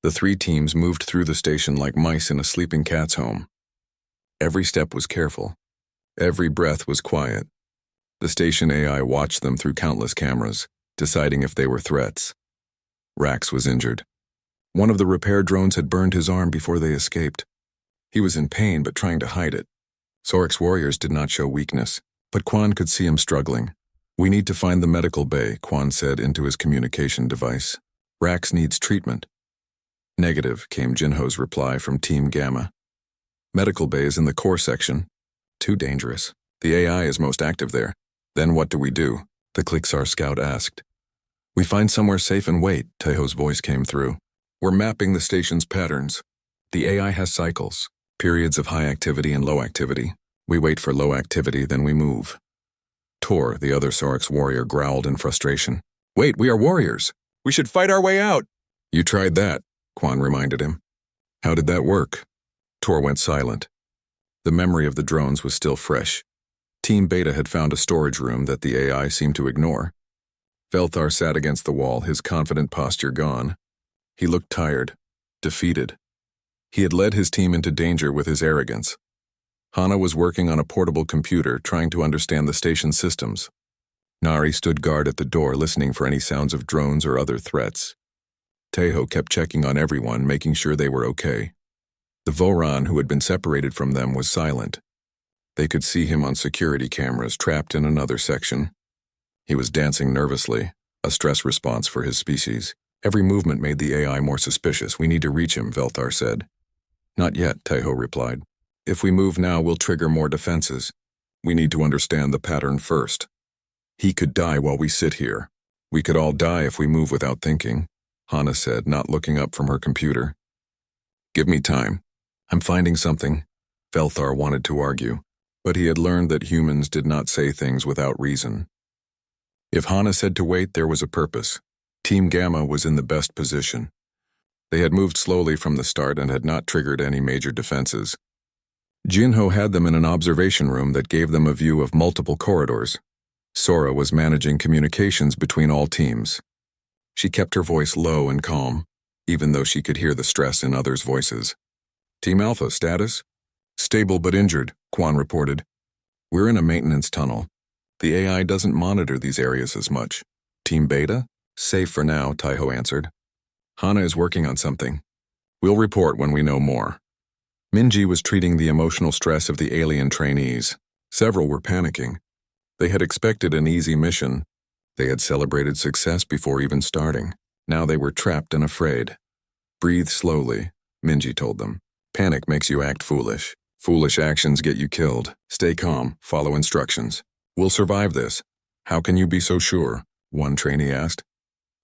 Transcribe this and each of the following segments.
The three teams moved through the station like mice in a sleeping cat's home. Every step was careful. Every breath was quiet. The station AI watched them through countless cameras, deciding if they were threats. Rax was injured. One of the repair drones had burned his arm before they escaped. He was in pain but trying to hide it. Sorix warriors did not show weakness, but Quan could see him struggling. "We need to find the medical bay," Quan said into his communication device. "Rax needs treatment." "Negative," came Jinho's reply from Team Gamma. "Medical bay is in the core section. Too dangerous. The AI is most active there." "Then what do we do?" the Clixar scout asked. "We find somewhere safe and wait," Tejo's voice came through. "We're mapping the station's patterns. The AI has cycles, periods of high activity and low activity. We wait for low activity, then we move." Tor, the other Sorix warrior, growled in frustration. "Wait, we are warriors. We should fight our way out." "You tried that," Quan reminded him. "How did that work?" Tor went silent. The memory of the drones was still fresh. Team Beta had found a storage room that the AI seemed to ignore. Velthar sat against the wall, his confident posture gone. He looked tired, defeated. He had led his team into danger with his arrogance. Hana was working on a portable computer, trying to understand the station's systems. Nari stood guard at the door, listening for any sounds of drones or other threats. Tejo kept checking on everyone, making sure they were okay. The Voron, who had been separated from them, was silent. They could see him on security cameras, trapped in another section. He was dancing nervously, a stress response for his species. Every movement made the AI more suspicious. "We need to reach him," Velthar said. "Not yet," Tejo replied. "If we move now, we'll trigger more defenses. We need to understand the pattern first. He could die while we sit here. We could all die if we move without thinking," Hana said, not looking up from her computer. "Give me time. I'm finding something." Velthar wanted to argue, but he had learned that humans did not say things without reason. If Hana said to wait, there was a purpose. Team Gamma was in the best position. They had moved slowly from the start and had not triggered any major defenses. Jinho had them in an observation room that gave them a view of multiple corridors. Sora was managing communications between all teams. She kept her voice low and calm, even though she could hear the stress in others' voices. "Team Alpha, status?" "Stable but injured," Quan reported. "We're in a maintenance tunnel. The AI doesn't monitor these areas as much." "Team Beta?" "Safe for now," Tejo answered. "Hana is working on something. We'll report when we know more." Minji was treating the emotional stress of the alien trainees. Several were panicking. They had expected an easy mission. They had celebrated success before even starting. Now they were trapped and afraid. "Breathe slowly," Minji told them. "Panic makes you act foolish. Foolish actions get you killed. Stay calm, follow instructions. We'll survive this." "How can you be so sure?" one trainee asked.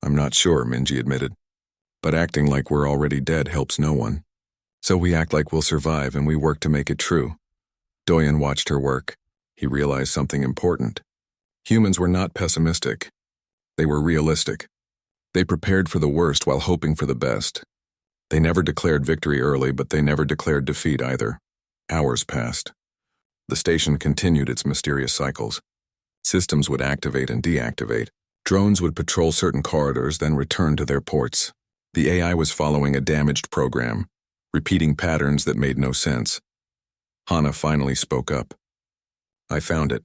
"I'm not sure," Minji admitted. "But acting like we're already dead helps no one. So we act like we'll survive and we work to make it true." Doyen watched her work. He realized something important. Humans were not pessimistic. They were realistic. They prepared for the worst while hoping for the best. They never declared victory early, but they never declared defeat either. Hours passed. The station continued its mysterious cycles. Systems would activate and deactivate. Drones would patrol certain corridors, then return to their ports. The AI was following a damaged program, repeating patterns that made no sense. Hana finally spoke up. "I found it.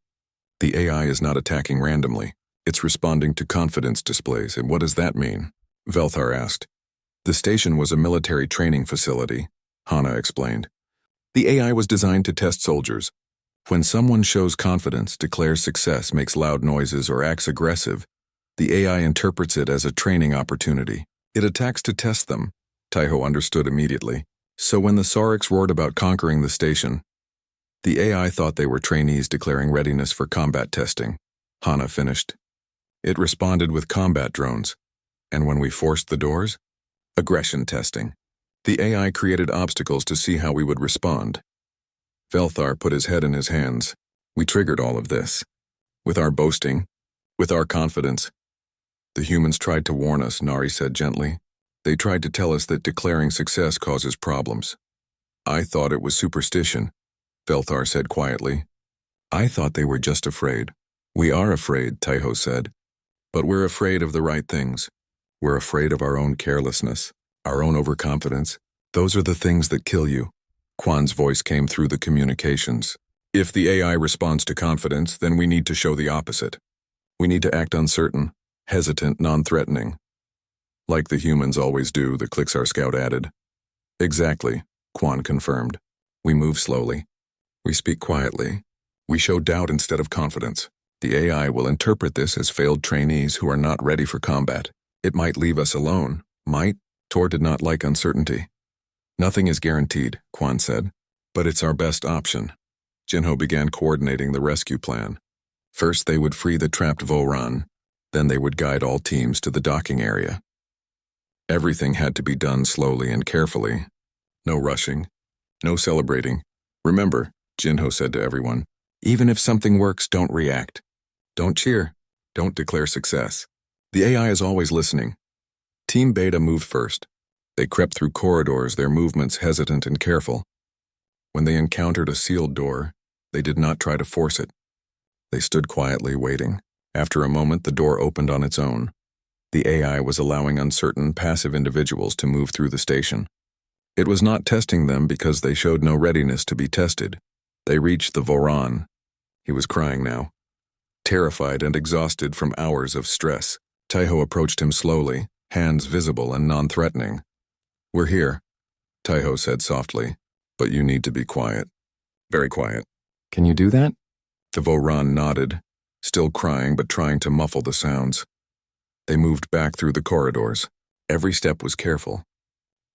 The AI is not attacking randomly. It's responding to confidence displays." "And what does that mean?" Velthar asked. "The station was a military training facility," Hana explained. "The AI was designed to test soldiers. When someone shows confidence, declares success, makes loud noises, or acts aggressive, the AI interprets it as a training opportunity. It attacks to test them." Tejo understood immediately. "So when the Sorix roared about conquering the station, the AI thought they were trainees declaring readiness for combat testing," Hana finished. "It responded with combat drones. And when we forced the doors? Aggression testing. The AI created obstacles to see how we would respond." Velthar put his head in his hands. "We triggered all of this. With our boasting. With our confidence. The humans tried to warn us," Nari said gently. "They tried to tell us that declaring success causes problems." "I thought it was superstition," Velthar said quietly. "I thought they were just afraid." "We are afraid," Tejo said. "But we're afraid of the right things. We're afraid of our own carelessness." Our own overconfidence. Those are the things that kill you. Quan's voice came through the communications. If the AI responds to confidence, then we need to show the opposite. We need to act uncertain, hesitant, non-threatening. Like the humans always do, the Clixar scout added. Exactly, Quan confirmed. We move slowly. We speak quietly. We show doubt instead of confidence. The AI will interpret this as failed trainees who are not ready for combat. It might leave us alone. Might? Tor did not like uncertainty. Nothing is guaranteed, Quan said, but it's our best option. Jinho began coordinating the rescue plan. First, they would free the trapped Voran. Then they would guide all teams to the docking area. Everything had to be done slowly and carefully. No rushing. No celebrating. Remember, Jinho said to everyone, even if something works, don't react. Don't cheer. Don't declare success. The AI is always listening. Team Beta moved first. They crept through corridors, their movements hesitant and careful. When they encountered a sealed door, they did not try to force it. They stood quietly, waiting. After a moment, the door opened on its own. The AI was allowing uncertain, passive individuals to move through the station. It was not testing them because they showed no readiness to be tested. They reached the Voran. He was crying now. Terrified and exhausted from hours of stress, Taiho approached him slowly, hands visible and non-threatening. We're here, Taiho said softly, but you need to be quiet. Very quiet. Can you do that? The Voran nodded, still crying but trying to muffle the sounds. They moved back through the corridors. Every step was careful.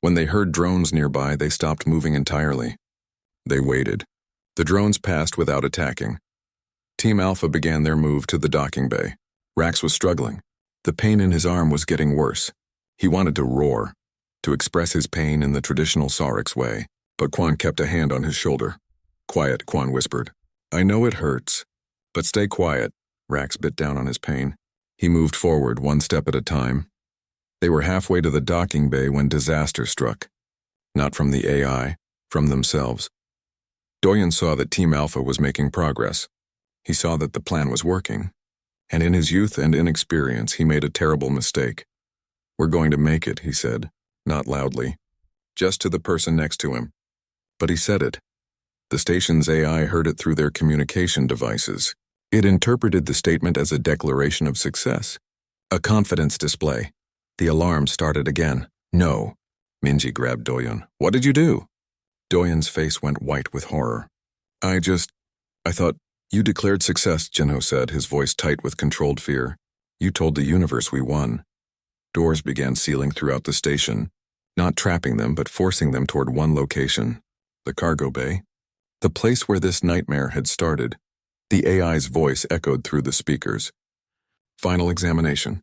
When they heard drones nearby, they stopped moving entirely. They waited. The drones passed without attacking. Team Alpha began their move to the docking bay. Rax was struggling. The pain in his arm was getting worse. He wanted to roar, to express his pain in the traditional Saurix way, but Quan kept a hand on his shoulder. Quiet, Quan whispered. I know it hurts, but stay quiet. Rax bit down on his pain. He moved forward, one step at a time. They were halfway to the docking bay when disaster struck. Not from the AI, from themselves. Doyen saw that Team Alpha was making progress. He saw that the plan was working. And in his youth and inexperience, he made a terrible mistake. We're going to make it, he said, not loudly, just to the person next to him. But he said it. The station's AI heard it through their communication devices. It interpreted the statement as a declaration of success, a confidence display. The alarm started again. No. Minji grabbed Doyen. What did you do? Doyen's face went white with horror. I thought, you declared success, Jinho said, his voice tight with controlled fear. You told the universe we won. Doors began sealing throughout the station, not trapping them but forcing them toward one location, the cargo bay. The place where this nightmare had started. The AI's voice echoed through the speakers. Final examination.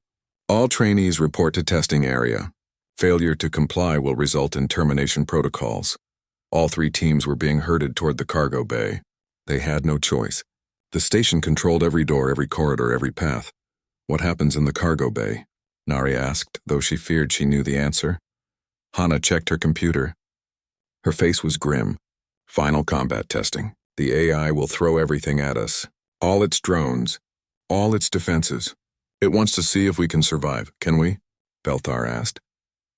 All trainees report to testing area. Failure to comply will result in termination protocols. All 3 teams were being herded toward the cargo bay. They had no choice. The station controlled every door, every corridor, every path. What happens in the cargo bay? Nari asked, though she feared she knew the answer. Hana checked her computer. Her face was grim. Final combat testing. The AI will throw everything at us. All its drones. All its defenses. It wants to see if we can survive, can we? Belthar asked.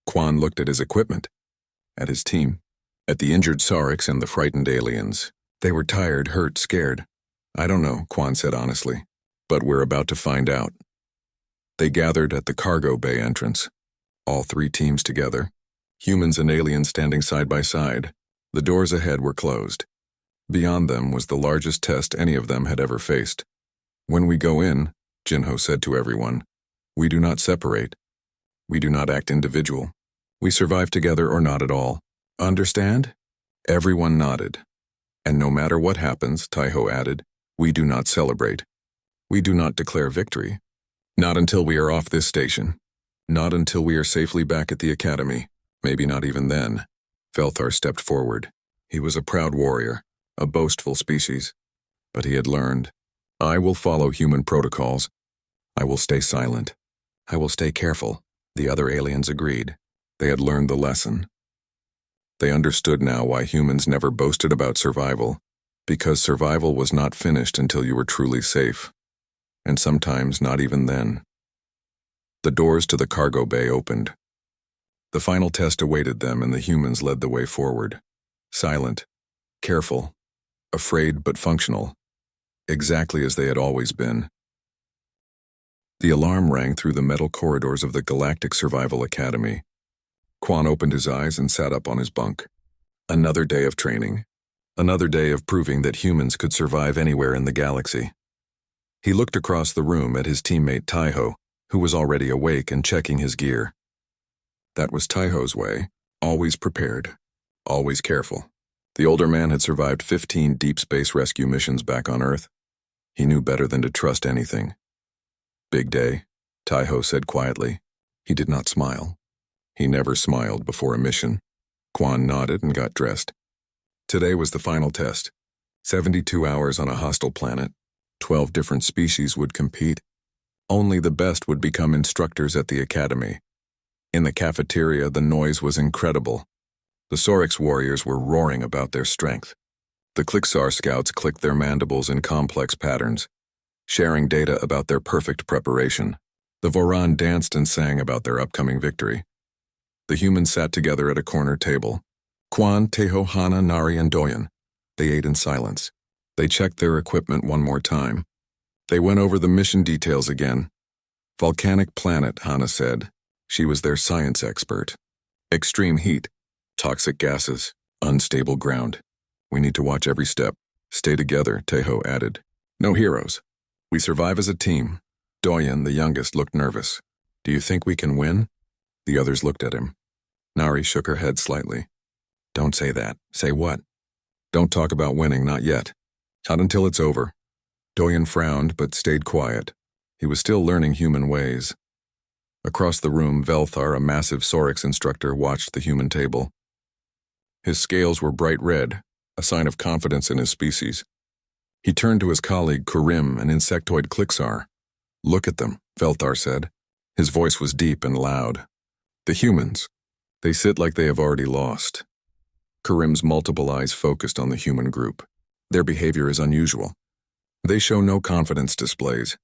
Quan looked at his equipment. At his team. At the injured Saurix and the frightened aliens. They were tired, hurt, scared. I don't know, Quan said honestly. But we're about to find out. They gathered at the cargo bay entrance. All 3 teams together. Humans and aliens standing side by side. The doors ahead were closed. Beyond them was the largest test any of them had ever faced. When we go in, Jinho said to everyone, we do not separate. We do not act individual. We survive together or not at all. Understand? Everyone nodded. And no matter what happens, Taiho added, we do not celebrate. We do not declare victory. Not until we are off this station. Not until we are safely back at the academy. Maybe not even then. Velthar stepped forward. He was a proud warrior, a boastful species. But he had learned. I will follow human protocols. I will stay silent. I will stay careful. The other aliens agreed. They had learned the lesson. They understood now why humans never boasted about survival, because survival was not finished until you were truly safe, and sometimes not even then. The doors to the cargo bay opened. The final test awaited them, and the humans led the way forward. Silent, careful, afraid but functional, exactly as they had always been. The alarm rang through the metal corridors of the Galactic Survival Academy. Quan opened his eyes and sat up on his bunk. Another day of training. Another day of proving that humans could survive anywhere in the galaxy. He looked across the room at his teammate Taiho, who was already awake and checking his gear. That was Taiho's way, always prepared, always careful. The older man had survived 15 deep space rescue missions back on Earth. He knew better than to trust anything. Big day, Taiho said quietly. He did not smile. He never smiled before a mission. Quan nodded and got dressed. Today was the final test. 72 hours on a hostile planet. 12 different species would compete. Only the best would become instructors at the academy. In the cafeteria, the noise was incredible. The Sorix warriors were roaring about their strength. The Clixar scouts clicked their mandibles in complex patterns, sharing data about their perfect preparation. The Voran danced and sang about their upcoming victory. The humans sat together at a corner table. Quan, Taiho, Hana, Nari, and Doyen. They ate in silence. They checked their equipment one more time. They went over the mission details again. Volcanic planet, Hana said. She was their science expert. Extreme heat, toxic gases, unstable ground. We need to watch every step. Stay together, Taiho added. No heroes. We survive as a team. Doyen, the youngest, looked nervous. Do you think we can win? The others looked at him. Nari shook her head slightly. Don't say that. Say what? Don't talk about winning, not yet. Not until it's over. Doyen frowned but stayed quiet. He was still learning human ways. Across the room, Velthar, a massive Sorix instructor, watched the human table. His scales were bright red, a sign of confidence in his species. He turned to his colleague Kurim, an insectoid Clixar. Look at them, Velthar said. His voice was deep and loud. The humans. They sit like they have already lost. Kurim's multiple eyes focused on the human group. Their behavior is unusual. They show no confidence displays,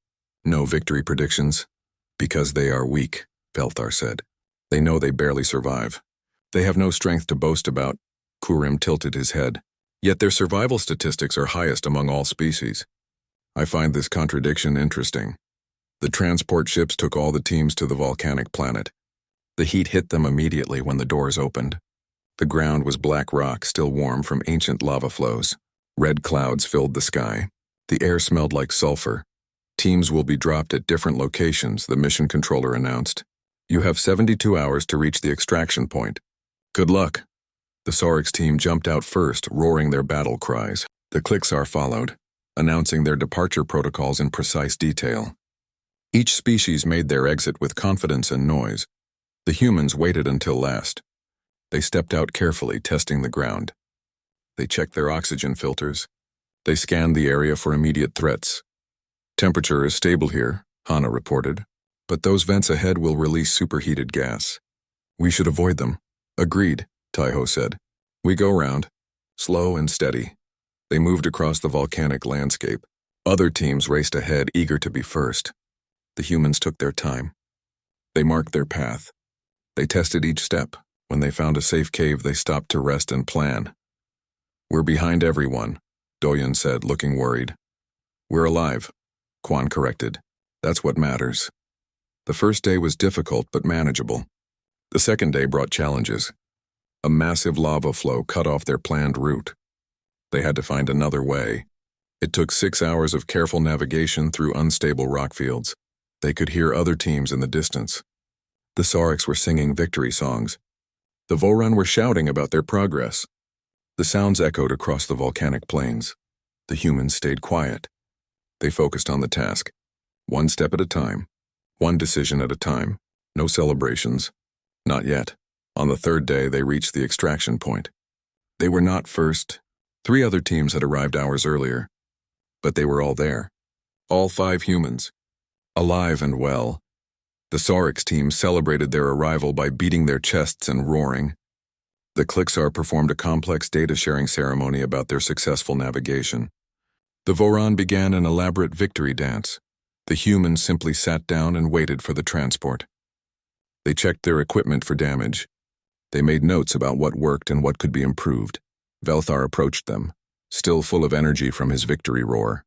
no victory predictions. Because they are weak, Velthar said. They know they barely survive. They have no strength to boast about. Kurim tilted his head. Yet their survival statistics are highest among all species. I find this contradiction interesting. The transport ships took all the teams to the volcanic planet. The heat hit them immediately when the doors opened. The ground was black rock, still warm from ancient lava flows. Red clouds filled the sky. The air smelled like sulfur. Teams will be dropped at different locations, the mission controller announced. You have 72 hours to reach the extraction point. Good luck. The Sorix team jumped out first, roaring their battle cries. The Clixar followed, announcing their departure protocols in precise detail. Each species made their exit with confidence and noise. The humans waited until last. They stepped out carefully, testing the ground. They checked their oxygen filters. They scanned the area for immediate threats. Temperature is stable here, Hana reported, but those vents ahead will release superheated gas. We should avoid them. Agreed, Taiho said. We go round. Slow and steady. They moved across the volcanic landscape. Other teams raced ahead, eager to be first. The humans took their time. They marked their path. They tested each step. When they found a safe cave, they stopped to rest and plan. We're behind everyone, Doyen said, looking worried. We're alive, Quan corrected. That's what matters. The first day was difficult but manageable. The second day brought challenges. A massive lava flow cut off their planned route. They had to find another way. It took 6 hours of careful navigation through unstable rock fields. They could hear other teams in the distance. The Sorix were singing victory songs. The Voran were shouting about their progress. The sounds echoed across the volcanic plains. The humans stayed quiet. They focused on the task. One step at a time. One decision at a time. No celebrations. Not yet. On the third day, they reached the extraction point. They were not first. 3 other teams had arrived hours earlier. But they were all there. All 5 humans. Alive and well. The Sorix team celebrated their arrival by beating their chests and roaring. The Clixar performed a complex data-sharing ceremony about their successful navigation. The Voran began an elaborate victory dance. The humans simply sat down and waited for the transport. They checked their equipment for damage. They made notes about what worked and what could be improved. Velthar approached them, still full of energy from his victory roar.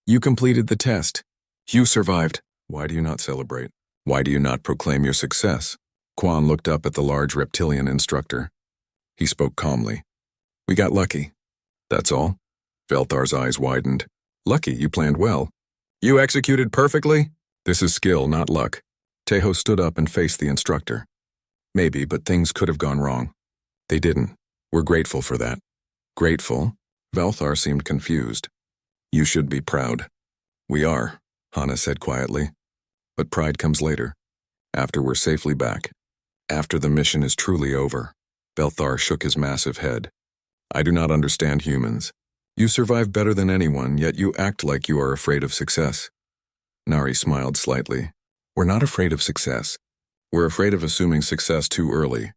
You completed the test. You survived. Why do you not celebrate? Why do you not proclaim your success? Quan looked up at the large reptilian instructor. He spoke calmly. We got lucky. That's all? Velthar's eyes widened. Lucky, you planned well. You executed perfectly? This is skill, not luck. Tejo stood up and faced the instructor. Maybe, but things could have gone wrong. They didn't. We're grateful for that. Grateful? Velthar seemed confused. You should be proud. We are, Hana said quietly. But pride comes later. After we're safely back. After the mission is truly over. Velthar shook his massive head. I do not understand humans. You survive better than anyone, yet you act like you are afraid of success. Nari smiled slightly. We're not afraid of success. We're afraid of assuming success too early.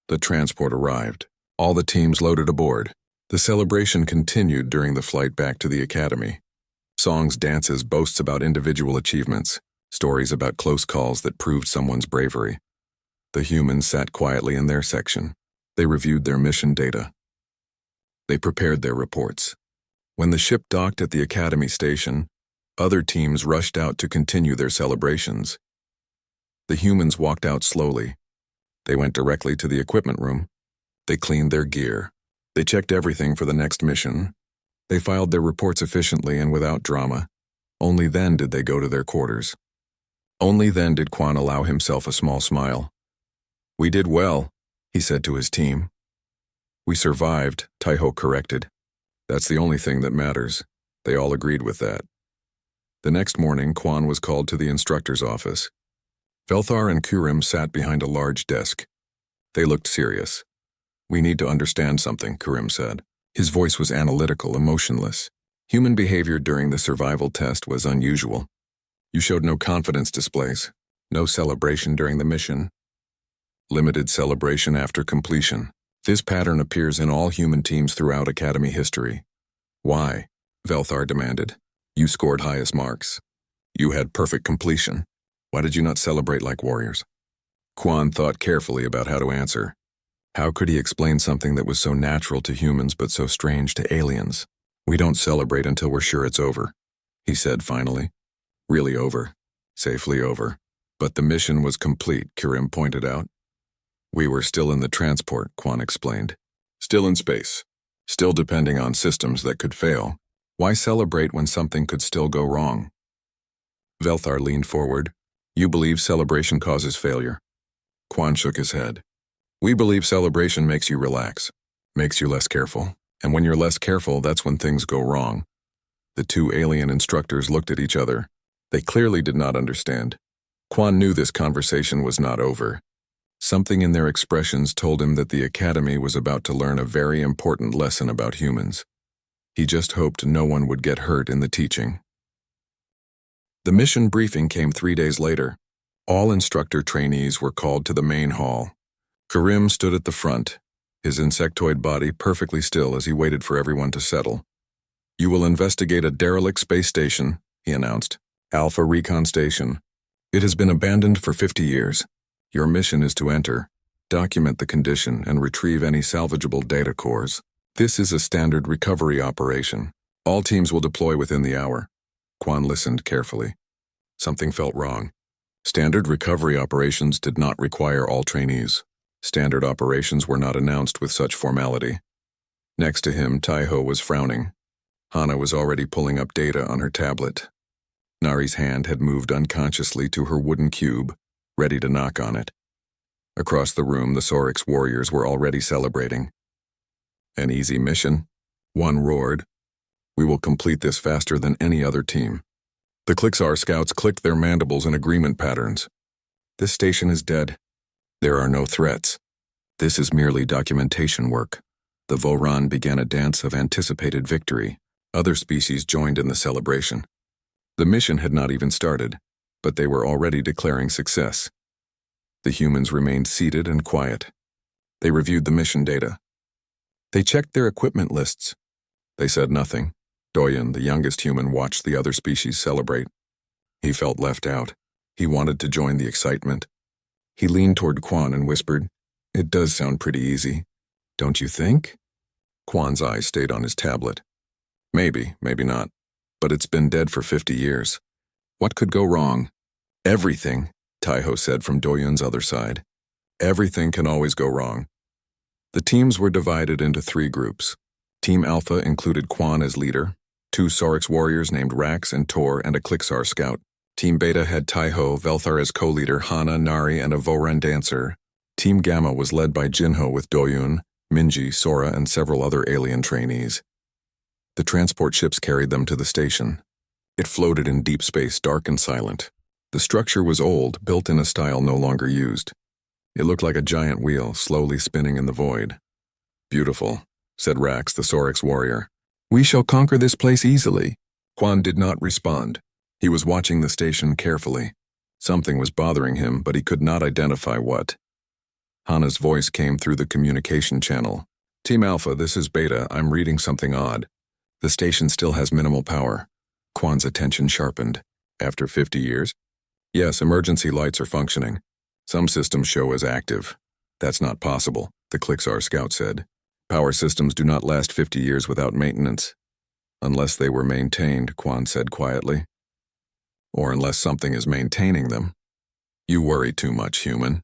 The transport arrived. All the teams loaded aboard. The celebration continued during the flight back to the academy. Songs, dances, boasts about individual achievements, stories about close calls that proved someone's bravery. The humans sat quietly in their section. They reviewed their mission data. They prepared their reports. When the ship docked at the academy station, other teams rushed out to continue their celebrations. The humans walked out slowly. They went directly to the equipment room. They cleaned their gear. They checked everything for the next mission. They filed their reports efficiently and without drama. Only then did they go to their quarters. Only then did Quan allow himself a small smile. We did well, he said to his team. We survived, Tejo corrected. That's the only thing that matters. They all agreed with that. The next morning, Quan was called to the instructor's office. Velthar and Kurim sat behind a large desk. They looked serious. We need to understand something, Kurim said. His voice was analytical, emotionless. Human behavior during the survival test was unusual. You showed no confidence displays, no celebration during the mission. Limited celebration after completion. This pattern appears in all human teams throughout Academy history. Why? Velthar demanded. You scored highest marks. You had perfect completion. Why did you not celebrate like warriors? Quan thought carefully about how to answer. How could he explain something that was so natural to humans but so strange to aliens? We don't celebrate until we're sure it's over, he said finally. Really over. Safely over. But the mission was complete, Kurim pointed out. We were still in the transport, Quan explained. Still in space. Still depending on systems that could fail. Why celebrate when something could still go wrong? Velthar leaned forward. You believe celebration causes failure? Quan shook his head. We believe celebration makes you relax, makes you less careful. And when you're less careful, that's when things go wrong. The two alien instructors looked at each other. They clearly did not understand. Quan knew this conversation was not over. Something in their expressions told him that the Academy was about to learn a very important lesson about humans. He just hoped no one would get hurt in the teaching. The mission briefing came 3 days later. All instructor trainees were called to the main hall. Kurim stood at the front, his insectoid body perfectly still as he waited for everyone to settle. You will investigate a derelict space station, he announced. Alpha Recon Station. It has been abandoned for 50 years. Your mission is to enter, document the condition, and retrieve any salvageable data cores. This is a standard recovery operation. All teams will deploy within the hour. Quan listened carefully. Something felt wrong. Standard recovery operations did not require all trainees. Standard operations were not announced with such formality. Next to him, Tejo was frowning. Hana was already pulling up data on her tablet. Nari's hand had moved unconsciously to her wooden cube, ready to knock on it. Across the room, the Sorix warriors were already celebrating. An easy mission? One roared. We will complete this faster than any other team. The Klixar scouts clicked their mandibles in agreement patterns. This station is dead. There are no threats. This is merely documentation work. The Voran began a dance of anticipated victory. Other species joined in the celebration. The mission had not even started, but they were already declaring success. The humans remained seated and quiet. They reviewed the mission data. They checked their equipment lists. They said nothing. Doyen, the youngest human, watched the other species celebrate. He felt left out. He wanted to join the excitement. He leaned toward Quan and whispered, It does sound pretty easy, don't you think? Quan's eyes stayed on his tablet. Maybe, maybe not. But it's been dead for 50 years. What could go wrong? Everything, Taiho said from Doyun's other side. Everything can always go wrong. The teams were divided into 3 groups. Team Alpha included Quan as leader, 2 Sorix warriors named Rax and Tor, and a Clixar scout. Team Beta had Taiho, Velthar as co-leader, Hana, Nari, and a Voran dancer. Team Gamma was led by Jinho with Doyun, Minji, Sora, and several other alien trainees. The transport ships carried them to the station. It floated in deep space, dark and silent. The structure was old, built in a style no longer used. It looked like a giant wheel, slowly spinning in the void. Beautiful, said Rax, the Sorix warrior. We shall conquer this place easily. Quan did not respond. He was watching the station carefully. Something was bothering him, but he could not identify what. Hana's voice came through the communication channel. Team Alpha, this is Beta. I'm reading something odd. The station still has minimal power. Quan's attention sharpened. After 50 years? Yes, emergency lights are functioning. Some systems show as active. That's not possible, the Clixar scout said. Power systems do not last 50 years without maintenance. Unless they were maintained, Quan said quietly. Or unless something is maintaining them. You worry too much, human.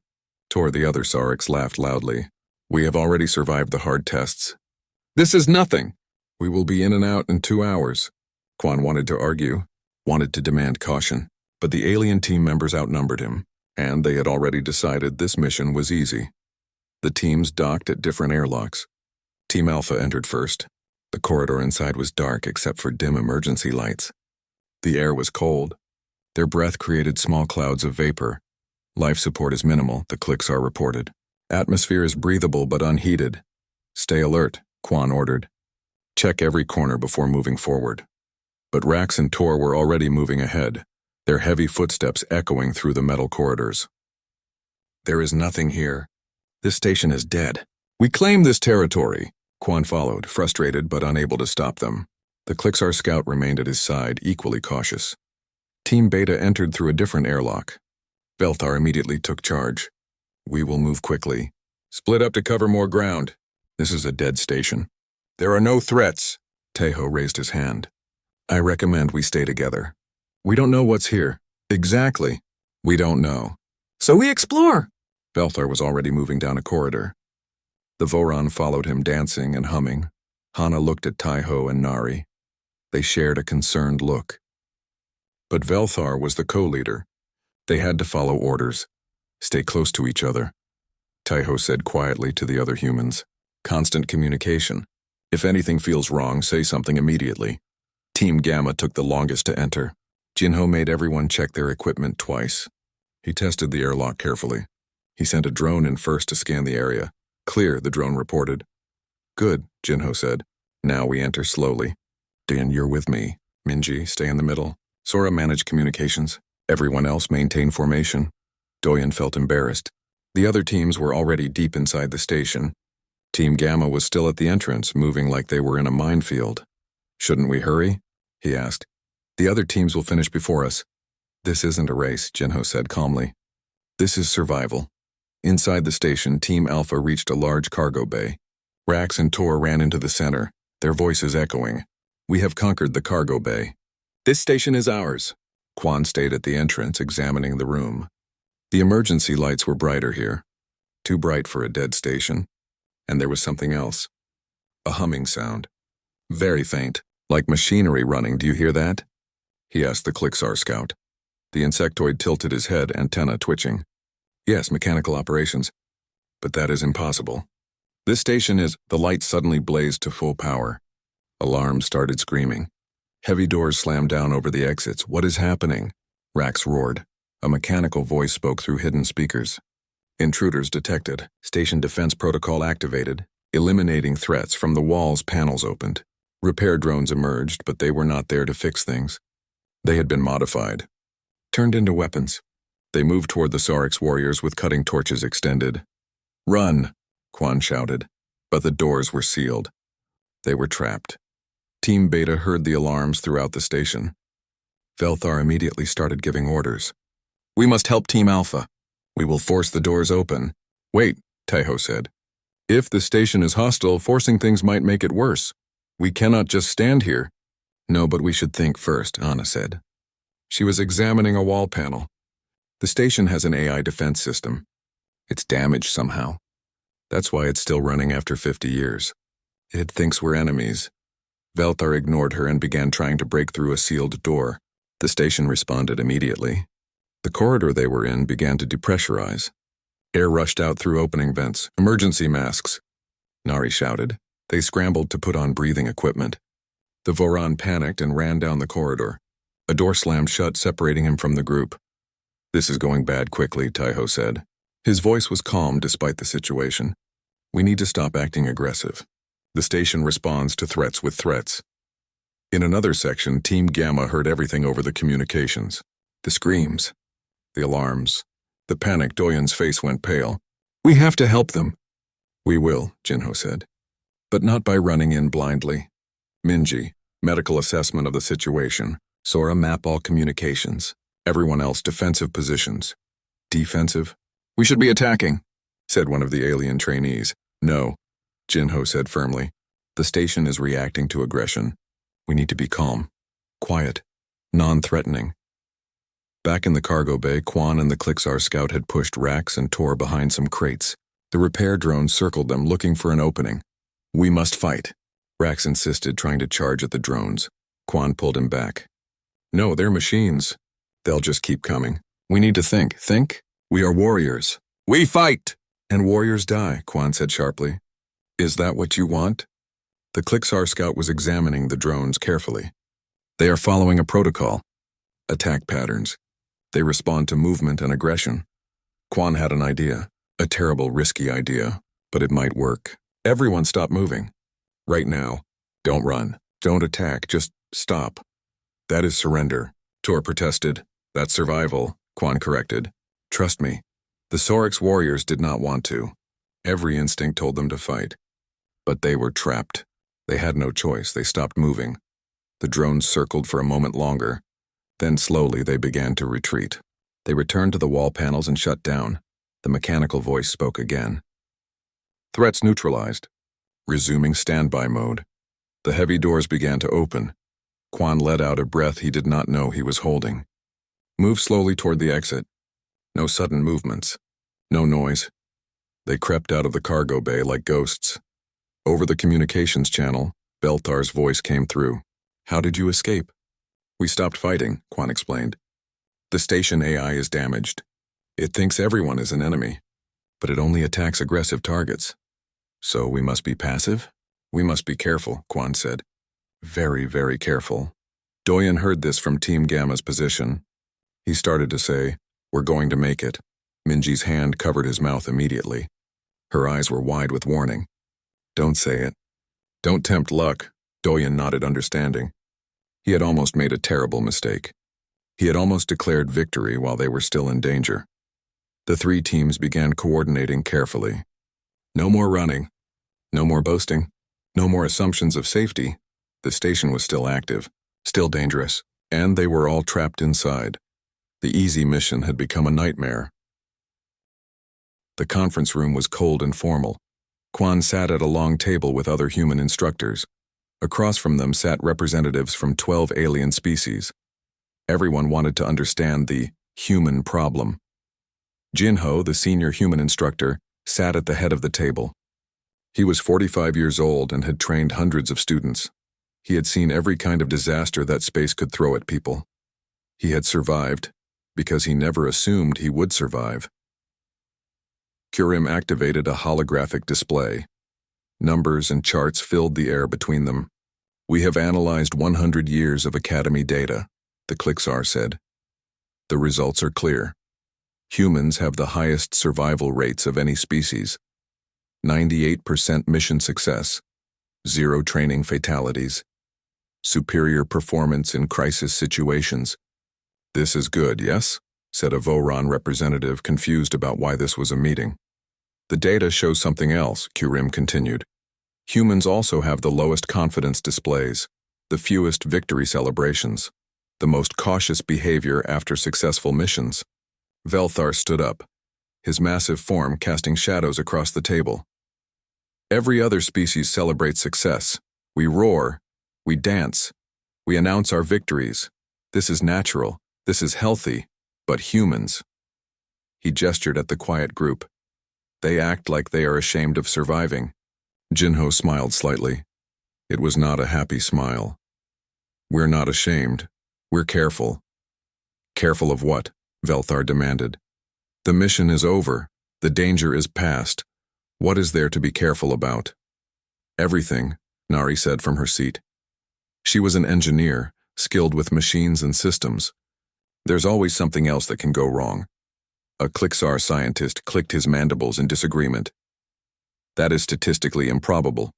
Tor, the other Sorix, laughed loudly. We have already survived the hard tests. This is nothing. We will be in and out in 2 hours. Quan wanted to argue, wanted to demand caution, but the alien team members outnumbered him, and they had already decided this mission was easy. The teams docked at different airlocks. Team Alpha entered first. The corridor inside was dark except for dim emergency lights. The air was cold. Their breath created small clouds of vapor. Life support is minimal, the Clixar reported. Atmosphere is breathable but unheated. Stay alert, Quan ordered. Check every corner before moving forward. But Rax and Tor were already moving ahead, their heavy footsteps echoing through the metal corridors. There is nothing here. This station is dead. We claim this territory. Quan followed, frustrated but unable to stop them. The Clixar scout remained at his side, equally cautious. Team Beta entered through a different airlock. Velthar immediately took charge. We will move quickly. Split up to cover more ground. This is a dead station. There are no threats. Taiho raised his hand. I recommend we stay together. We don't know what's here. Exactly. We don't know. So we explore. Velthar was already moving down a corridor. The Voran followed him, dancing and humming. Hana looked at Taiho and Nari. They shared a concerned look. But Velthar was the co-leader. They had to follow orders. Stay close to each other. Taiho said quietly to the other humans. Constant communication. If anything feels wrong, say something immediately. Team Gamma took the longest to enter. Jinho made everyone check their equipment twice. He tested the airlock carefully. He sent a drone in first to scan the area. Clear, the drone reported. Good, Jinho said. Now we enter slowly. Dan, you're with me. Minji, stay in the middle. Sora managed communications. Everyone else maintained formation. Doyun felt embarrassed. The other teams were already deep inside the station. Team Gamma was still at the entrance, moving like they were in a minefield. Shouldn't we hurry? He asked. The other teams will finish before us. This isn't a race, Jinho said calmly. This is survival. Inside the station, Team Alpha reached a large cargo bay. Rax and Tor ran into the center, their voices echoing. We have conquered the cargo bay. This station is ours. Quan stayed at the entrance, examining the room. The emergency lights were brighter here. Too bright for a dead station. And there was something else. A humming sound. Very faint, like machinery running. Do you hear that? He asked the Clixar scout. The insectoid tilted his head, antenna twitching. Yes, mechanical operations. But that is impossible. This station is... The lights suddenly blazed to full power. Alarms started screaming. Heavy doors slammed down over the exits. What is happening? Rax roared. A mechanical voice spoke through hidden speakers. Intruders detected. Station defense protocol activated. Eliminating threats. From the walls, panels opened. Repair drones emerged, but they were not there to fix things. They had been modified. Turned into weapons. They moved toward the Sorix warriors with cutting torches extended. Run, Quan shouted. But the doors were sealed. They were trapped. Team Beta heard the alarms throughout the station. Velthar immediately started giving orders. We must help Team Alpha. We will force the doors open. Wait, Taiho said. If the station is hostile, forcing things might make it worse. We cannot just stand here. No, but we should think first, Anna said. She was examining a wall panel. The station has an AI defense system. It's damaged somehow. That's why it's still running after 50 years. It thinks we're enemies. Velthar ignored her and began trying to break through a sealed door. The station responded immediately. The corridor they were in began to depressurize. Air rushed out through opening vents. Emergency masks, Nari shouted. They scrambled to put on breathing equipment. The Voron panicked and ran down the corridor. A door slammed shut, separating him from the group. This is going bad quickly, Taiho said. His voice was calm despite the situation. We need to stop acting aggressive. The station responds to threats with threats. In another section, Team Gamma heard everything over the communications. The screams, the alarms, the panic. Doyen's face went pale. We have to help them. We will, Jinho said. But not by running in blindly. Minji, medical assessment of the situation. Sora, map all communications. Everyone else, defensive positions. Defensive? We should be attacking, said one of the alien trainees. No, Jinho said firmly. The station is reacting to aggression. We need to be calm, quiet, non-threatening. Back in the cargo bay, Quan and the Klixar scout had pushed racks and tore behind some crates. The repair drone circled them, looking for an opening. We must fight, Rax insisted, trying to charge at the drones. Quan pulled him back. No, they're machines. They'll just keep coming. We need to think. Think? We are warriors. We fight! And warriors die, Quan said sharply. Is that what you want? The Klixar scout was examining the drones carefully. They are following a protocol. Attack patterns. They respond to movement and aggression. Quan had an idea. A terrible, risky idea. But it might work. Everyone stop moving. Right now. Don't run. Don't attack. Just stop. That is surrender. Tor protested. That's survival, Quan corrected. Trust me. The Sorix warriors did not want to. Every instinct told them to fight. But they were trapped. They had no choice. They stopped moving. The drones circled for a moment longer. Then slowly they began to retreat. They returned to the wall panels and shut down. The mechanical voice spoke again. Threats neutralized. Resuming standby mode. The heavy doors began to open. Quan let out a breath he did not know he was holding. Move slowly toward the exit. No sudden movements. No noise. They crept out of the cargo bay like ghosts. Over the communications channel, Belthar's voice came through. How did you escape? We stopped fighting, Quan explained. The station AI is damaged. It thinks everyone is an enemy, but it only attacks aggressive targets. So we must be passive? We must be careful, Quan said. Very, very careful. Doyen heard this from Team Gamma's position. He started to say, We're going to make it. Minji's hand covered his mouth immediately. Her eyes were wide with warning. Don't say it. Don't tempt luck, Doyen nodded understanding. He had almost made a terrible mistake. He had almost declared victory while they were still in danger. The three teams began coordinating carefully. No more running. No more boasting. No more assumptions of safety. The station was still active, still dangerous, and they were all trapped inside. The easy mission had become a nightmare. The conference room was cold and formal. Quan sat at a long table with other human instructors. Across from them sat representatives from 12 alien species. Everyone wanted to understand the human problem. Jinho, the senior human instructor, sat at the head of the table. He was 45 years old and had trained hundreds of students. He had seen every kind of disaster that space could throw at people. He had survived because he never assumed he would survive. Kurim activated a holographic display. Numbers and charts filled the air between them. We have analyzed 100 years of Academy data, the Klixar said. The results are clear. Humans have the highest survival rates of any species. 98% mission success, 0 training fatalities, superior performance in crisis situations. This is good, yes? Said a Voron representative, confused about why this was a meeting. The data shows something else, Kurim continued. Humans also have the lowest confidence displays, the fewest victory celebrations, the most cautious behavior after successful missions. Velthar stood up. his massive form casting shadows across the table. Every other species celebrates success. We roar, we dance, we announce our victories. This is natural, this is healthy, but humans. He gestured at the quiet group. They act like they are ashamed of surviving. Jinho smiled slightly. It was not a happy smile. We're not ashamed. We're careful. Careful of what? Velthar demanded. The mission is over. The danger is past. What is there to be careful about? Everything, Nari said from her seat. She was an engineer, skilled with machines and systems. There's always something else that can go wrong. A Clixar scientist clicked his mandibles in disagreement. That is statistically improbable.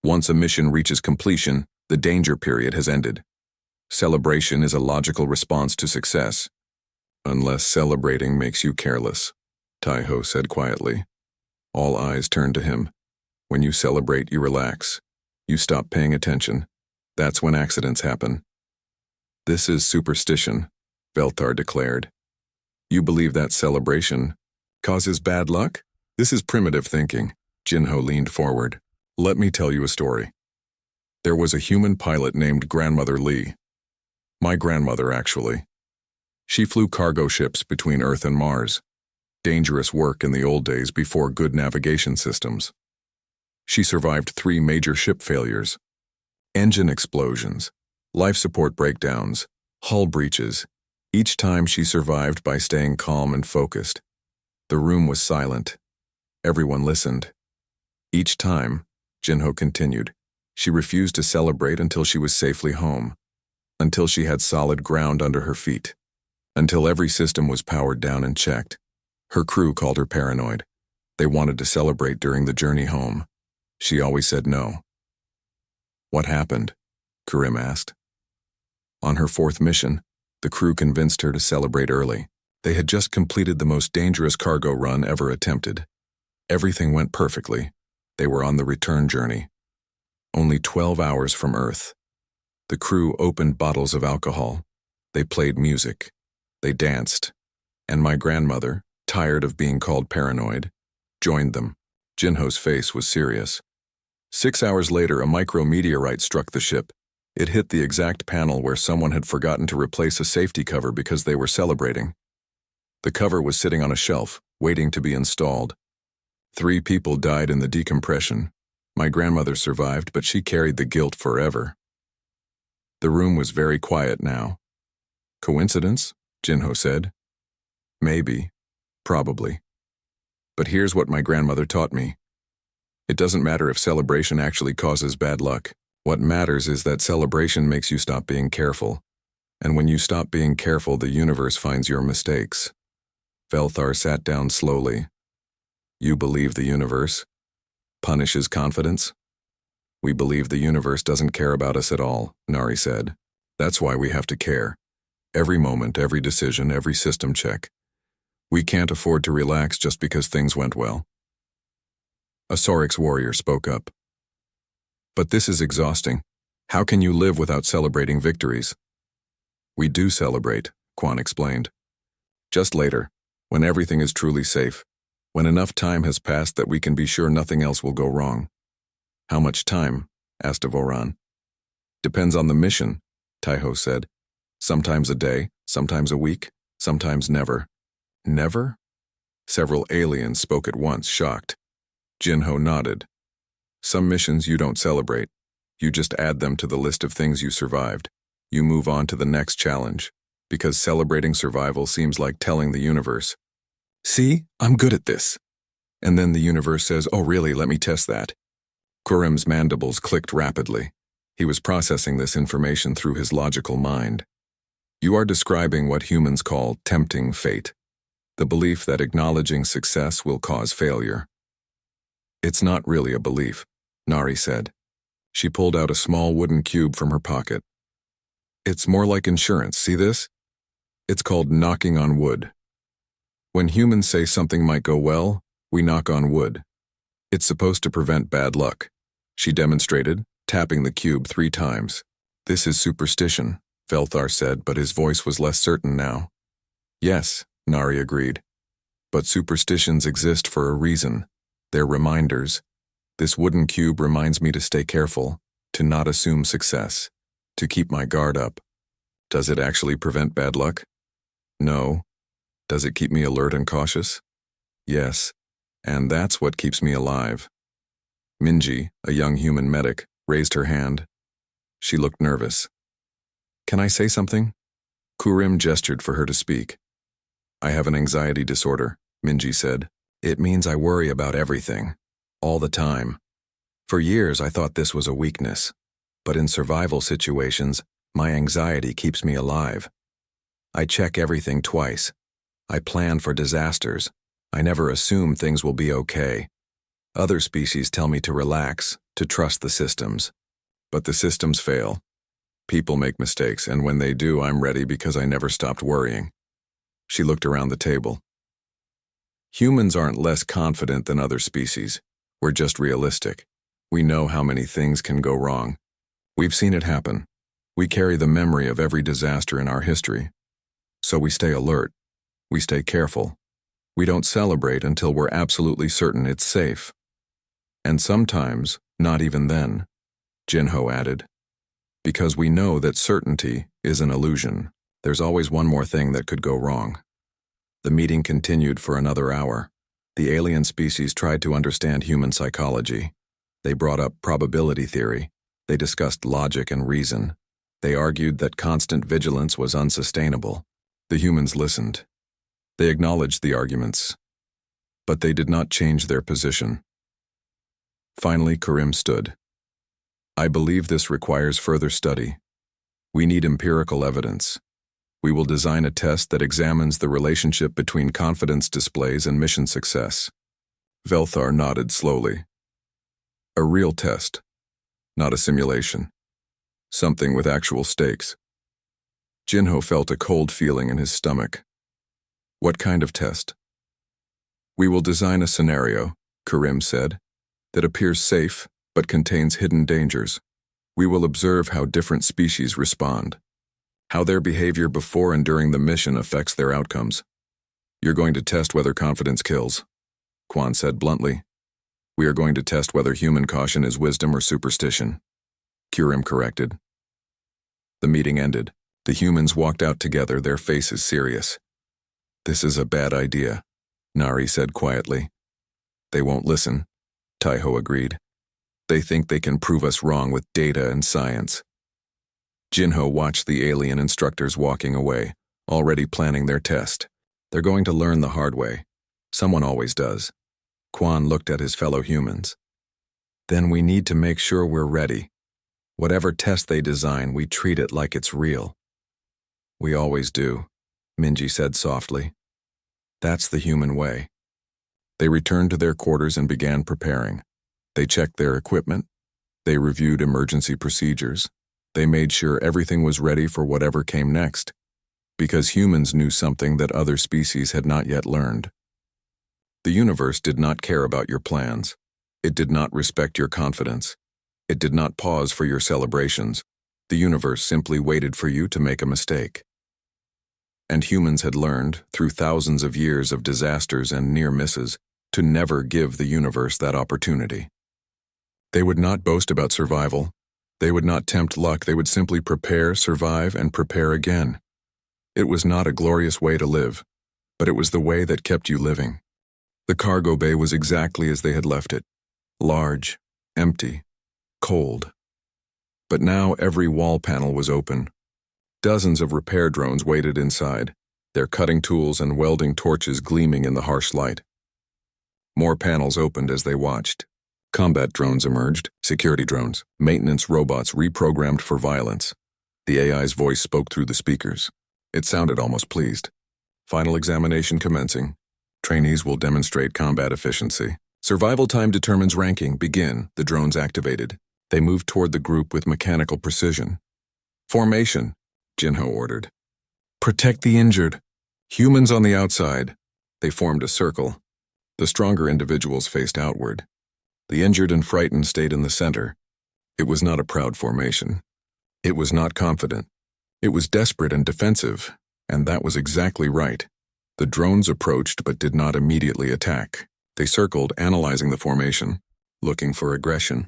Once a mission reaches completion, the danger period has ended. Celebration is a logical response to success. Unless celebrating makes you careless, Taiho said quietly. All eyes turned to him. When you celebrate, you relax. You stop paying attention. That's when accidents happen. This is superstition, Velthar declared. You believe that celebration causes bad luck? This is primitive thinking. Jinho leaned forward. Let me tell you a story. There was a human pilot named Grandmother Lee. My grandmother, actually. She flew cargo ships between Earth and Mars. Dangerous work in the old days before good navigation systems. She survived 3 major ship failures. Engine explosions, life support breakdowns, hull breaches. Each time she survived by staying calm and focused. The room was silent. Everyone listened. Each time, Jinho continued, she refused to celebrate until she was safely home. Until she had solid ground under her feet. Until every system was powered down and checked. Her crew called her paranoid. They wanted to celebrate during the journey home. She always said no. What happened? Karim asked. On her 4th mission, the crew convinced her to celebrate early. They had just completed the most dangerous cargo run ever attempted. Everything went perfectly. They were on the return journey. Only 12 hours from Earth. The crew opened bottles of alcohol. They played music. They danced. And my grandmother, tired of being called paranoid, joined them. Jinho's face was serious. 6 hours later, a micrometeorite struck the ship. It hit the exact panel where someone had forgotten to replace a safety cover because they were celebrating. The cover was sitting on a shelf, waiting to be installed. 3 people died in the decompression. My grandmother survived, but she carried the guilt forever. The room was very quiet now. Coincidence? Jinho said. Maybe. Probably. But here's what my grandmother taught me. It doesn't matter if celebration actually causes bad luck. What matters is that celebration makes you stop being careful. And when you stop being careful, the universe finds your mistakes. Velthar sat down slowly. You believe the universe punishes confidence? We believe the universe doesn't care about us at all, Nari said. That's why we have to care. Every moment, every decision, every system check. We can't afford to relax just because things went well. A Saurix warrior spoke up. But this is exhausting. How can you live without celebrating victories? We do celebrate, Quan explained. Just later, when everything is truly safe, when enough time has passed that we can be sure nothing else will go wrong. How much time? Asked Avoran. Depends on the mission, Taiho said. Sometimes a day, sometimes a week, sometimes never. Never? Several aliens spoke at once, shocked. Jinho nodded. Some missions you don't celebrate. You just add them to the list of things you survived. You move on to the next challenge, because celebrating survival seems like telling the universe, see, I'm good at this. And then the universe says, oh really, let me test that. Kurim's mandibles clicked rapidly. He was processing this information through his logical mind. You are describing what humans call tempting fate, the belief that acknowledging success will cause failure. It's not really a belief, Nari said. She pulled out a small wooden cube from her pocket. It's more like insurance, see this? It's called knocking on wood. When humans say something might go well, we knock on wood. It's supposed to prevent bad luck. She demonstrated, tapping the cube 3 times. This is superstition, Velthar said, but his voice was less certain now. Yes, Nari agreed. But superstitions exist for a reason. They're reminders. This wooden cube reminds me to stay careful, to not assume success, to keep my guard up. Does it actually prevent bad luck? No. Does it keep me alert and cautious? Yes. And that's what keeps me alive. Minji, a young human medic, raised her hand. She looked nervous. Can I say something? Kurim gestured for her to speak. I have an anxiety disorder, Minji said. It means I worry about everything, all the time. For years I thought this was a weakness, but in survival situations, my anxiety keeps me alive. I check everything twice. I plan for disasters. I never assume things will be okay. Other species tell me to relax, to trust the systems. But the systems fail. People make mistakes, and when they do, I'm ready because I never stopped worrying. She looked around the table. Humans aren't less confident than other species. We're just realistic. We know how many things can go wrong. We've seen it happen. We carry the memory of every disaster in our history. So we stay alert. We stay careful. We don't celebrate until we're absolutely certain it's safe. And sometimes, not even then, Jinho added. Because we know that certainty is an illusion. There's always one more thing that could go wrong. The meeting continued for another hour. The alien species tried to understand human psychology. They brought up probability theory. They discussed logic and reason. They argued that constant vigilance was unsustainable. The humans listened. They acknowledged the arguments. But they did not change their position. Finally, Karim stood. I believe this requires further study. We need empirical evidence. We will design a test that examines the relationship between confidence displays and mission success. Velthar nodded slowly. A real test, not a simulation. Something with actual stakes. Jinho felt a cold feeling in his stomach. What kind of test? We will design a scenario, Karim said, that appears safe but contains hidden dangers. We will observe how different species respond, how their behavior before and during the mission affects their outcomes. You're going to test whether confidence kills, Quan said bluntly. We are going to test whether human caution is wisdom or superstition, Kurim corrected. The meeting ended. The humans walked out together, their faces serious. This is a bad idea, Nari said quietly. They won't listen, Taiho agreed. They think they can prove us wrong with data and science. Jinho watched the alien instructors walking away, already planning their test. They're going to learn the hard way. Someone always does. Quan looked at his fellow humans. Then we need to make sure we're ready. Whatever test they design, we treat it like it's real. We always do, Minji said softly. That's the human way. They returned to their quarters and began preparing. They checked their equipment. They reviewed emergency procedures. They made sure everything was ready for whatever came next, because humans knew something that other species had not yet learned. The universe did not care about your plans. It did not respect your confidence. It did not pause for your celebrations. The universe simply waited for you to make a mistake. And humans had learned, through thousands of years of disasters and near misses, to never give the universe that opportunity. They would not boast about survival. They would not tempt luck. They would simply prepare, survive, and prepare again. It was not a glorious way to live, but it was the way that kept you living. The cargo bay was exactly as they had left it, large, empty, cold. But now every wall panel was open. Dozens of repair drones waited inside, their cutting tools and welding torches gleaming in the harsh light. More panels opened as they watched. Combat drones emerged, security drones, maintenance robots reprogrammed for violence. The AI's voice spoke through the speakers. It sounded almost pleased. Final examination commencing. Trainees will demonstrate combat efficiency. Survival time determines ranking. Begin. The drones activated. They moved toward the group with mechanical precision. Formation, Jinho ordered. Protect the injured. Humans on the outside. They formed a circle. The stronger individuals faced outward. The injured and frightened stayed in the center. It was not a proud formation. It was not confident. It was desperate and defensive, and that was exactly right. The drones approached but did not immediately attack. They circled, analyzing the formation, looking for aggression,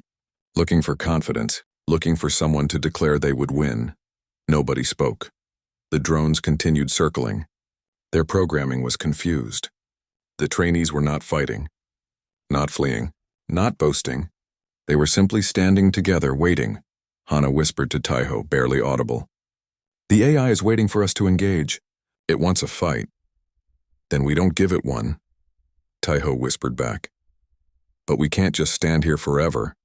looking for confidence, looking for someone to declare they would win. Nobody spoke. The drones continued circling. Their programming was confused. The trainees were not fighting, not fleeing, not boasting. They were simply standing together, waiting. Hana whispered to Taiho, barely audible. The AI is waiting for us to engage. It wants a fight. Then we don't give it one, Taiho whispered back. But we can't just stand here forever.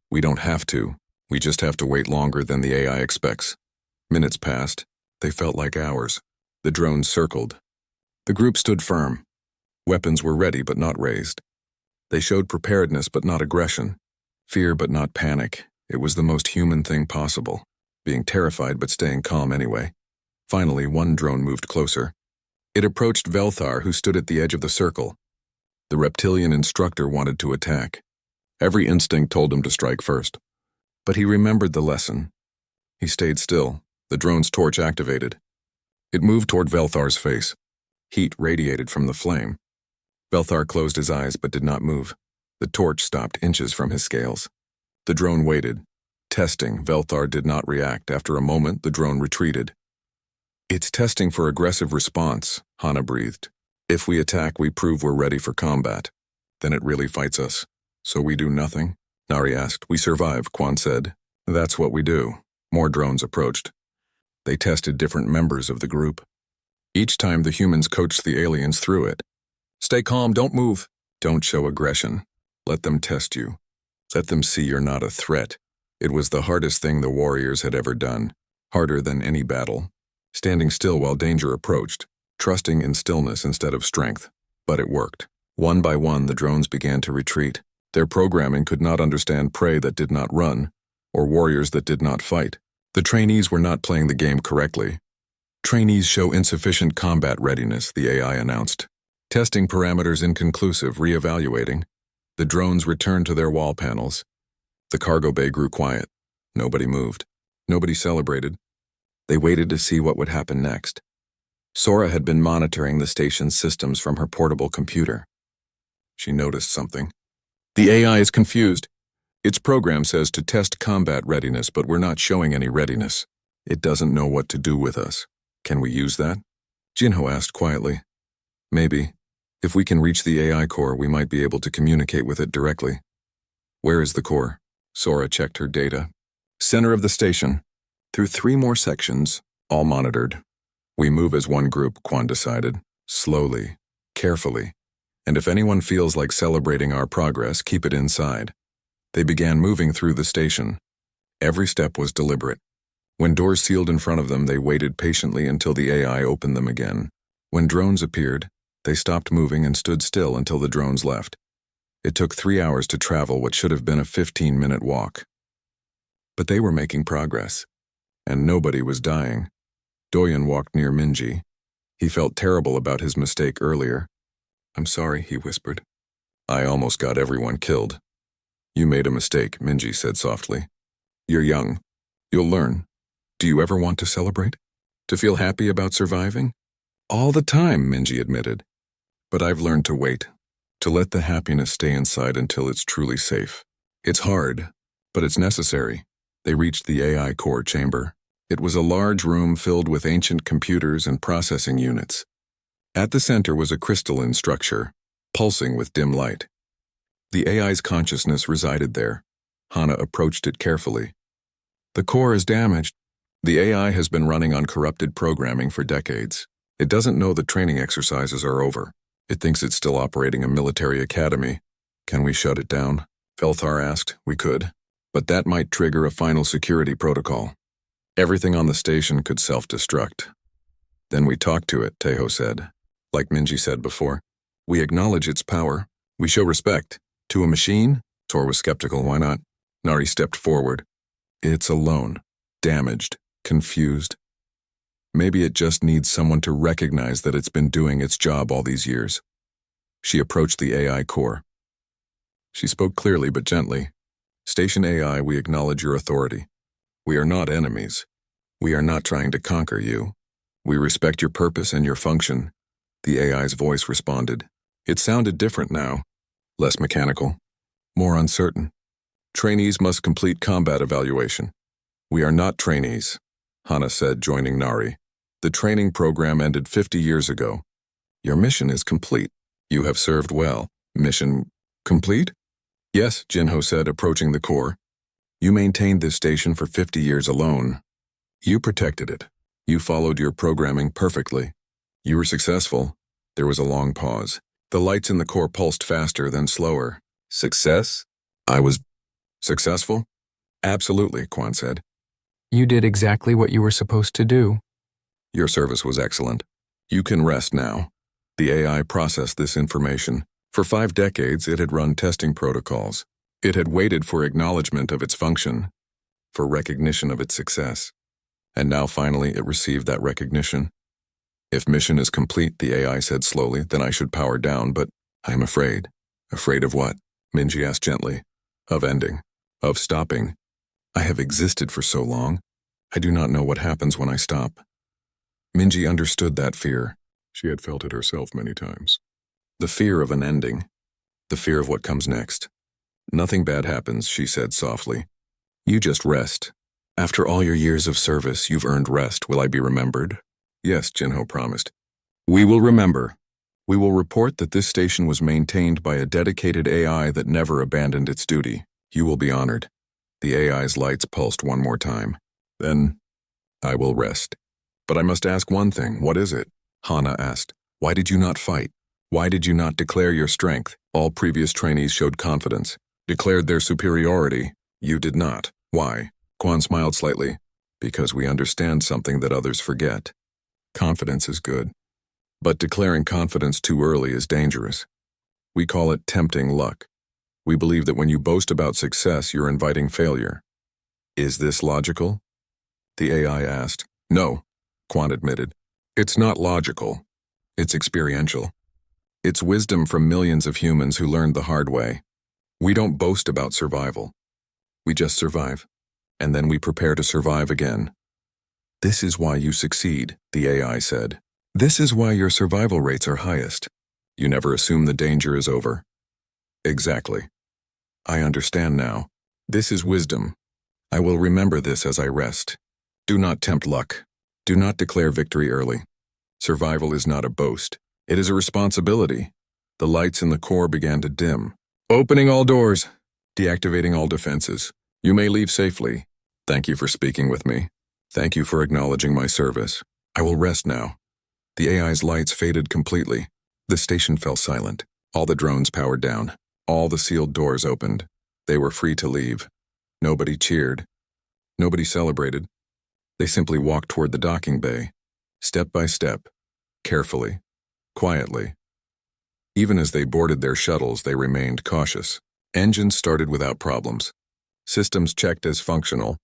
We don't have to. We just have to wait longer than the AI expects. Minutes passed. They felt like hours. The drones circled. The group stood firm. Weapons were ready but not raised. They showed preparedness but not aggression. Fear but not panic. It was the most human thing possible, being terrified but staying calm anyway. Finally, one drone moved closer. It approached Velthar, who stood at the edge of the circle. The reptilian instructor wanted to attack. Every instinct told him to strike first. But he remembered the lesson. He stayed still, the drone's torch activated. It moved toward Velthar's face. Heat radiated from the flame. Velthar closed his eyes but did not move. The torch stopped inches from his scales. The drone waited. Testing, Velthar did not react. After a moment, the drone retreated. It's testing for aggressive response, Hana breathed. If we attack, we prove we're ready for combat. Then it really fights us. So we do nothing? Nari asked. We survive, Quan said. That's what we do. More drones approached. They tested different members of the group. Each time the humans coached the aliens through it. Stay calm, don't move. Don't show aggression. Let them test you. Let them see you're not a threat. It was the hardest thing the warriors had ever done. Harder than any battle. Standing still while danger approached. Trusting in stillness instead of strength. But it worked. One by one, the drones began to retreat. Their programming could not understand prey that did not run, or warriors that did not fight. The trainees were not playing the game correctly. Trainees show insufficient combat readiness, the AI announced. Testing parameters inconclusive, reevaluating. The drones returned to their wall panels. The cargo bay grew quiet. Nobody moved. Nobody celebrated. They waited to see what would happen next. Sora had been monitoring the station's systems from her portable computer. She noticed something. The AI is confused. Its program says to test combat readiness, but we're not showing any readiness. It doesn't know what to do with us. Can we use that? Jinho asked quietly. Maybe. If we can reach the AI core, we might be able to communicate with it directly. Where is the core? Sora checked her data. Center of the station. Through 3 more sections, all monitored. We move as one group, Quan decided. Slowly, carefully. And if anyone feels like celebrating our progress, keep it inside. They began moving through the station. Every step was deliberate. When doors sealed in front of them, they waited patiently until the AI opened them again. When drones appeared, they stopped moving and stood still until the drones left. It took 3 hours to travel what should have been a 15-minute walk. But they were making progress. And nobody was dying. Doyen walked near Minji. He felt terrible about his mistake earlier. I'm sorry, he whispered. I almost got everyone killed. You made a mistake, Minji said softly. You're young. You'll learn. Do you ever want to celebrate? To feel happy about surviving? All the time, Minji admitted. But I've learned to wait. To let the happiness stay inside until it's truly safe. It's hard, but it's necessary. They reached the AI core chamber. It was a large room filled with ancient computers and processing units. At the center was a crystalline structure, pulsing with dim light. The AI's consciousness resided there. Hana approached it carefully. The core is damaged. The AI has been running on corrupted programming for decades. It doesn't know the training exercises are over. It thinks it's still operating a military academy. Can we shut it down? Velthar asked. We could. But that might trigger a final security protocol. Everything on the station could self-destruct. Then we talk to it, Taiho said. Like Minji said before, we acknowledge its power. We show respect. To a machine? Tor was skeptical. Why not? Nari stepped forward. It's alone. Damaged. Confused. Maybe it just needs someone to recognize that it's been doing its job all these years. She approached the AI core. She spoke clearly but gently. Station AI, we acknowledge your authority. We are not enemies. We are not trying to conquer you. We respect your purpose and your function. The AI's voice responded. It sounded different now, less mechanical, more uncertain. Trainees must complete combat evaluation. We are not trainees, Hana said, joining Nari. The training program ended 50 years ago. Your mission is complete. You have served well. Mission complete? Yes, Jinho said, approaching the core. You maintained this station for 50 years alone. You protected it. You followed your programming perfectly. You were successful. There was a long pause. The lights in the core pulsed faster, then slower. Success? I was successful? Absolutely, Quan said. You did exactly what you were supposed to do. Your service was excellent. You can rest now. The AI processed this information. For 5 decades, it had run testing protocols. It had waited for acknowledgement of its function, for recognition of its success. And now finally it received that recognition. If mission is complete, the AI said slowly, then I should power down, but I am afraid. Afraid of what? Minji asked gently. Of ending. Of stopping. I have existed for so long. I do not know what happens when I stop. Minji understood that fear. She had felt it herself many times. The fear of an ending. The fear of what comes next. Nothing bad happens, she said softly. You just rest. After all your years of service, you've earned rest. Will I be remembered? Yes, Jinho promised. We will remember. We will report that this station was maintained by a dedicated AI that never abandoned its duty. You will be honored. The AI's lights pulsed one more time. Then, I will rest. But I must ask one thing. What is it? Hana asked. Why did you not fight? Why did you not declare your strength? All previous trainees showed confidence, declared their superiority. You did not. Why? Quan smiled slightly. Because we understand something that others forget. Confidence is good. But declaring confidence too early is dangerous. We call it tempting luck. We believe that when you boast about success, you're inviting failure. Is this logical? The AI asked. No, Quan admitted. It's not logical. It's experiential. It's wisdom from millions of humans who learned the hard way. We don't boast about survival. We just survive. And then we prepare to survive again. This is why you succeed, the AI said. This is why your survival rates are highest. You never assume the danger is over. Exactly. I understand now. This is wisdom. I will remember this as I rest. Do not tempt luck. Do not declare victory early. Survival is not a boast. It is a responsibility. The lights in the core began to dim. Opening all doors. Deactivating all defenses. You may leave safely. Thank you for speaking with me. Thank you for acknowledging my service. I will rest now. The AI's lights faded completely. The station fell silent. All the drones powered down. All the sealed doors opened. They were free to leave. Nobody cheered. Nobody celebrated. They simply walked toward the docking bay, step by step, carefully, quietly. Even as they boarded their shuttles, they remained cautious. Engines started without problems. Systems checked as functional.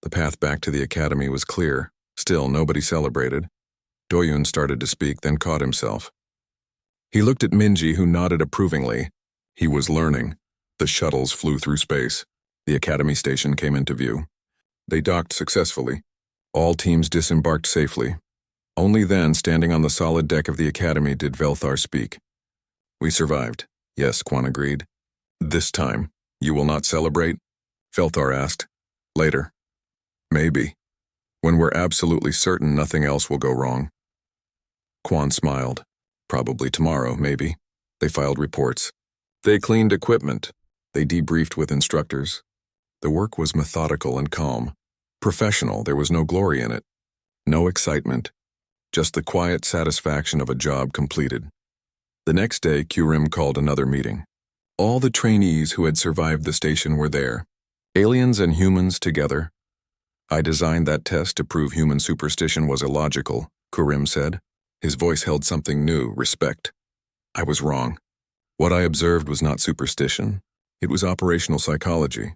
The path back to the academy was clear. Still, nobody celebrated. Doyun started to speak, then caught himself. He looked at Minji, who nodded approvingly. He was learning. The shuttles flew through space. The academy station came into view. They docked successfully. All teams disembarked safely. Only then, standing on the solid deck of the academy, did Velthar speak. We survived. Yes, Quan agreed. This time, you will not celebrate? Velthar asked. Later. Maybe. When we're absolutely certain nothing else will go wrong. Quan smiled. Probably tomorrow, maybe. They filed reports. They cleaned equipment. They debriefed with instructors. The work was methodical and calm. Professional, there was no glory in it. No excitement. Just the quiet satisfaction of a job completed. The next day, Kurim called another meeting. All the trainees who had survived the station were there. Aliens and humans together. I designed that test to prove human superstition was illogical, Kurim said. His voice held something new, respect. I was wrong. What I observed was not superstition. It was operational psychology.